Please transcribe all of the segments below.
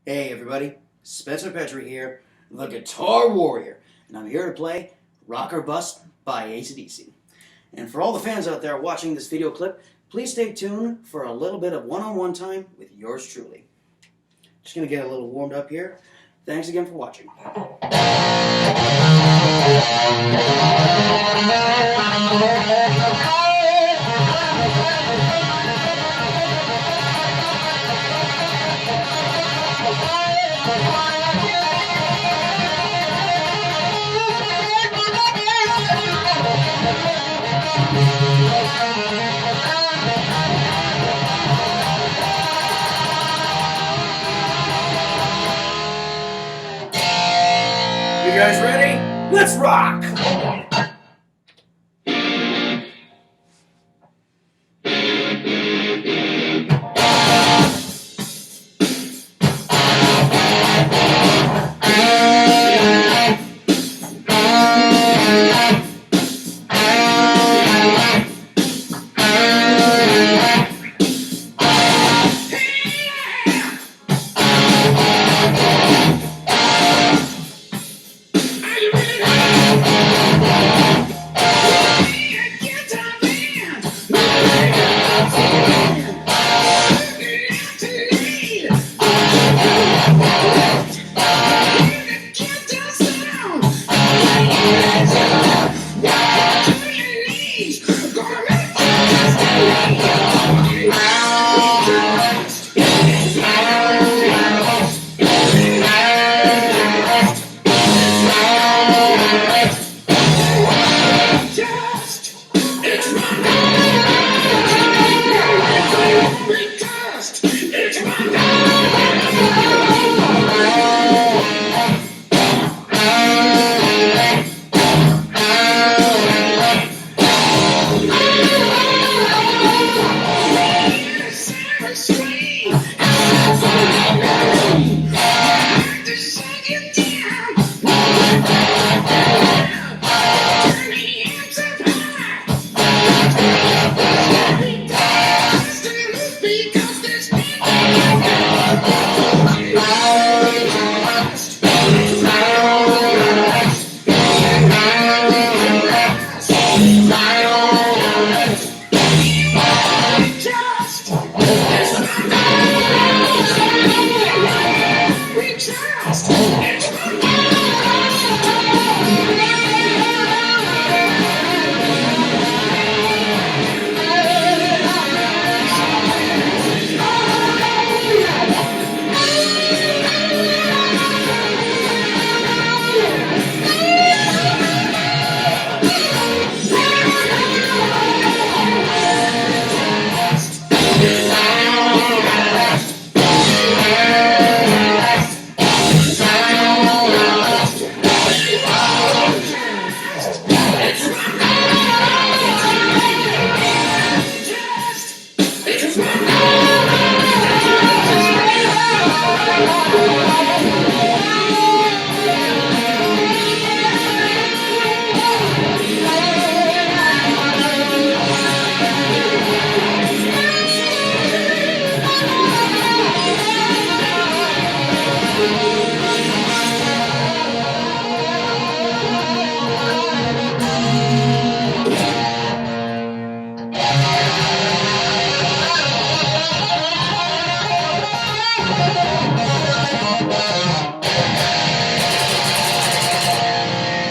Hey everybody, K Petrie here, the Guitar Warrior, and I'm here to play Rock or Bust by AC/DC. And for all the fans out there watching this video clip, please stay tuned for a little bit of one-on-one time with yours truly. Just going to get a little warmed up here. Thanks again for watching. You guys ready? Let's rock!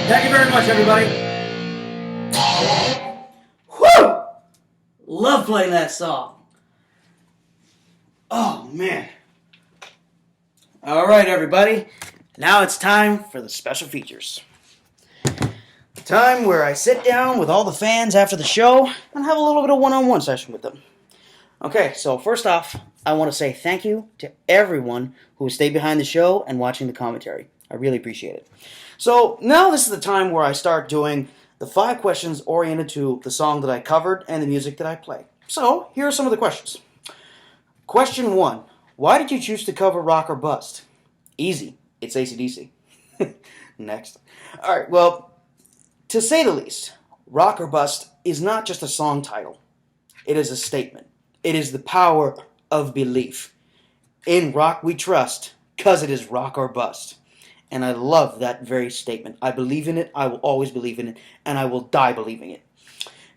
Thank you very much, everybody. Whew! Love playing that song. Oh, man. All right, everybody. Now it's time for the special features. The time where I sit down with all the fans after the show and have a little bit of one-on-one session with them. Okay, so first off, I want to say thank you to everyone who stayed behind the show and watching the commentary. I really appreciate it. So now this is the time where I start doing the 5 questions oriented to the song that I covered and the music that I play. So here are some of the questions. Question 1. Why did you choose to cover Rock or Bust? Easy. It's AC/DC. Next. Alright, well, to say the least, Rock or Bust is not just a song title. It is a statement. It is the power of belief. In rock we trust. because it is rock or bust. And I love that very statement. I believe in it, I will always believe in it, and I will die believing it.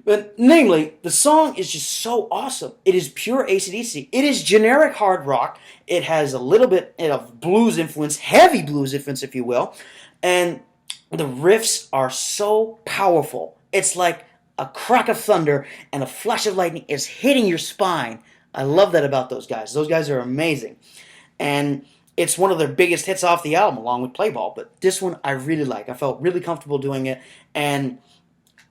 But namely, the song is just so awesome. It is pure AC/DC. It is generic hard rock. It has a little bit of blues influence, heavy blues influence, if you will. And the riffs are so powerful. It's like a crack of thunder and a flash of lightning is hitting your spine. I love that about those guys. Those guys are amazing. And it's one of their biggest hits off the album, along with Play Ball. But this one I really like. I felt really comfortable doing it. And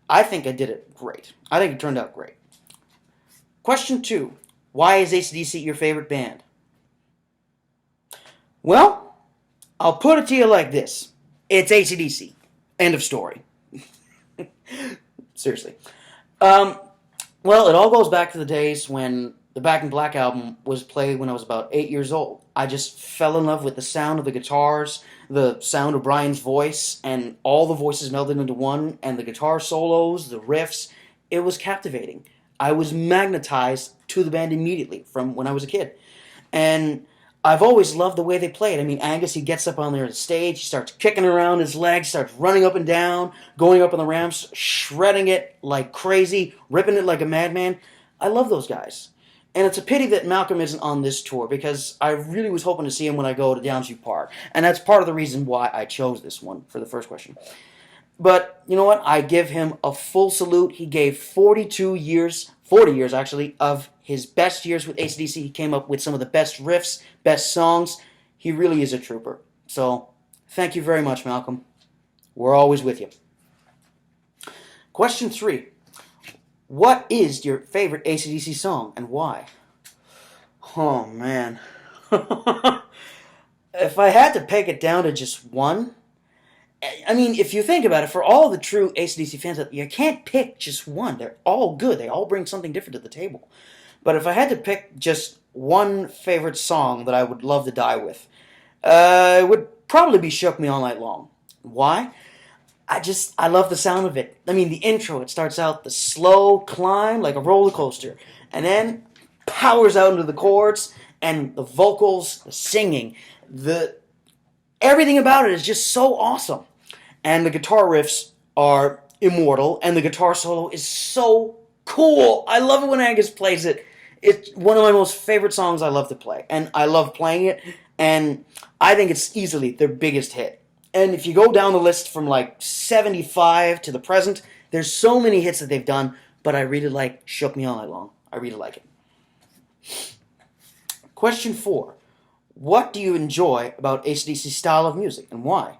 I think I did it great. I think it turned out great. Question 2. Why is AC/DC your favorite band? Well, I'll put it to you like this. It's AC/DC. End of story. Seriously. Well, it all goes back to the days when the Back in Black album was played when I was about 8 years old. I just fell in love with the sound of the guitars, the sound of Brian's voice, and all the voices melded into one, and the guitar solos, the riffs. It was captivating. I was magnetized to the band immediately from when I was a kid. And I've always loved the way they played. I mean, Angus, he gets up on there on stage, he starts kicking around his legs, starts running up and down, going up on the ramps, shredding it like crazy, ripping it like a madman. I love those guys. And it's a pity that Malcolm isn't on this tour, because I really was hoping to see him when I go to Downsview Park. And that's part of the reason why I chose this one for the first question. But you know what? I give him a full salute. He gave 40 years actually, of his best years with AC/DC. He came up with some of the best riffs, best songs. He really is a trooper. So, thank you very much, Malcolm. We're always with you. Question 3. What is your favorite AC/DC song, and why? Oh, man. If I had to peg it down to just one, I mean, if you think about it, for all the true AC/DC fans, you can't pick just one. They're all good. They all bring something different to the table. But if I had to pick just one favorite song that I would love to die with, it would probably be Shook Me All Night Long. Why? I love the sound of it. I mean, the intro, it starts out the slow climb like a roller coaster, and then powers out into the chords, and the vocals, the singing, everything about it is just so awesome. And the guitar riffs are immortal, and the guitar solo is so cool. I love it when Angus plays it. It's one of my most favorite songs I love to play, and I love playing it, and I think it's easily their biggest hit. And if you go down the list from like 75 to the present, there's so many hits that they've done, but I really like Shook Me All Night Long. I really like it. Question 4. What do you enjoy about AC/DC's style of music, and why?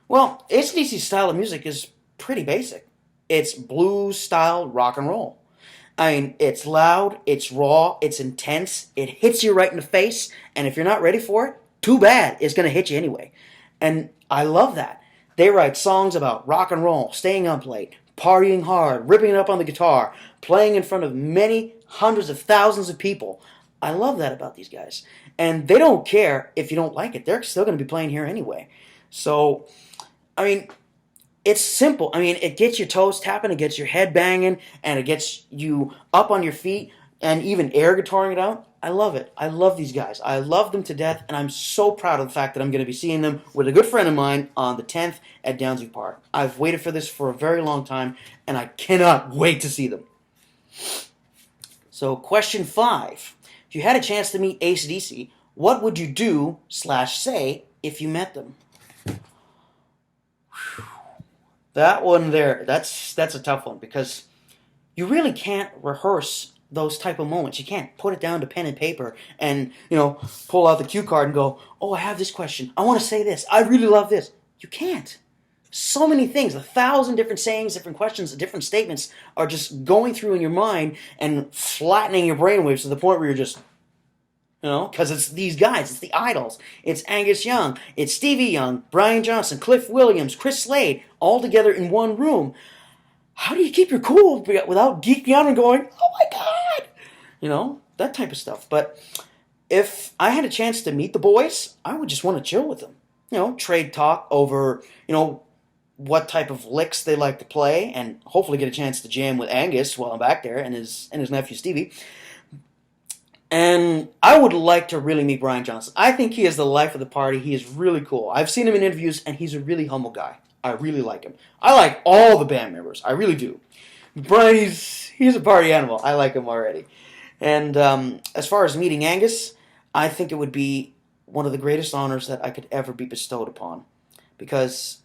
Well, AC/DC's style of music is pretty basic. It's blues-style rock and roll. I mean, it's loud, it's raw, it's intense, it hits you right in the face, and if you're not ready for it, too bad, it's going to hit you anyway. And I love that. They write songs about rock and roll, staying up late, partying hard, ripping it up on the guitar, playing in front of many hundreds of thousands of people. I love that about these guys. And they don't care if you don't like it. They're still going to be playing here anyway. So, I mean, it's simple. I mean, it gets your toes tapping, it gets your head banging, and it gets you up on your feet, and even air guitaring it out. I love it. I love these guys. I love them to death, and I'm so proud of the fact that I'm going to be seeing them with a good friend of mine on the 10th at Downsview Park. I've waited for this for a very long time, and I cannot wait to see them. So, question 5. If you had a chance to meet AC/DC, what would you do/say if you met them? That one there, that's a tough one, because you really can't rehearse those type of moments. You can't put it down to pen and paper and, pull out the cue card and go, oh, I have this question. I want to say this. I really love this. You can't. So many things, 1,000 different sayings, different questions, different statements are just going through in your mind and flattening your brainwaves to the point where you're just, because it's these guys, it's the idols. It's Angus Young, it's Stevie Young, Brian Johnson, Cliff Williams, Chris Slade, all together in one room. How do you keep your cool without geeking out and going, oh my God? That type of stuff. But if I had a chance to meet the boys, I would just want to chill with them. Trade talk over, what type of licks they like to play, and hopefully get a chance to jam with Angus while I'm back there, and his nephew Stevie. And I would like to really meet Brian Johnson. I think he is the life of the party. He is really cool. I've seen him in interviews, and he's a really humble guy. I really like him. I like all the band members. I really do. Brian, he's a party animal. I like him already. And as far as meeting Angus, I think it would be one of the greatest honors that I could ever be bestowed upon. Because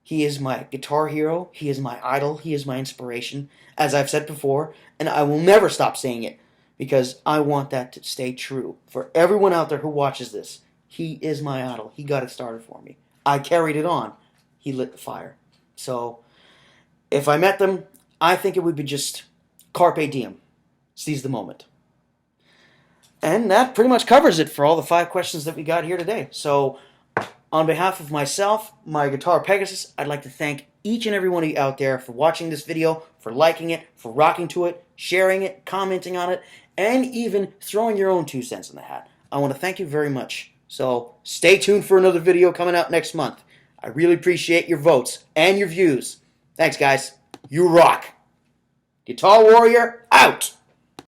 he is my guitar hero. He is my idol. He is my inspiration, as I've said before. And I will never stop saying it. Because I want that to stay true. For everyone out there who watches this, he is my idol. He got it started for me. I carried it on. He lit the fire. So, if I met them, I think it would be just carpe diem. Seize the moment. And that pretty much covers it for all the 5 questions that we got here today. So, on behalf of myself, my guitar Pegasus, I'd like to thank each and every one of you out there for watching this video, for liking it, for rocking to it, sharing it, commenting on it, and even throwing your own 2 cents in the hat. I want to thank you very much. So stay tuned for another video coming out next month. I really appreciate your votes and your views. Thanks, guys. You rock. Guitar Warrior, out!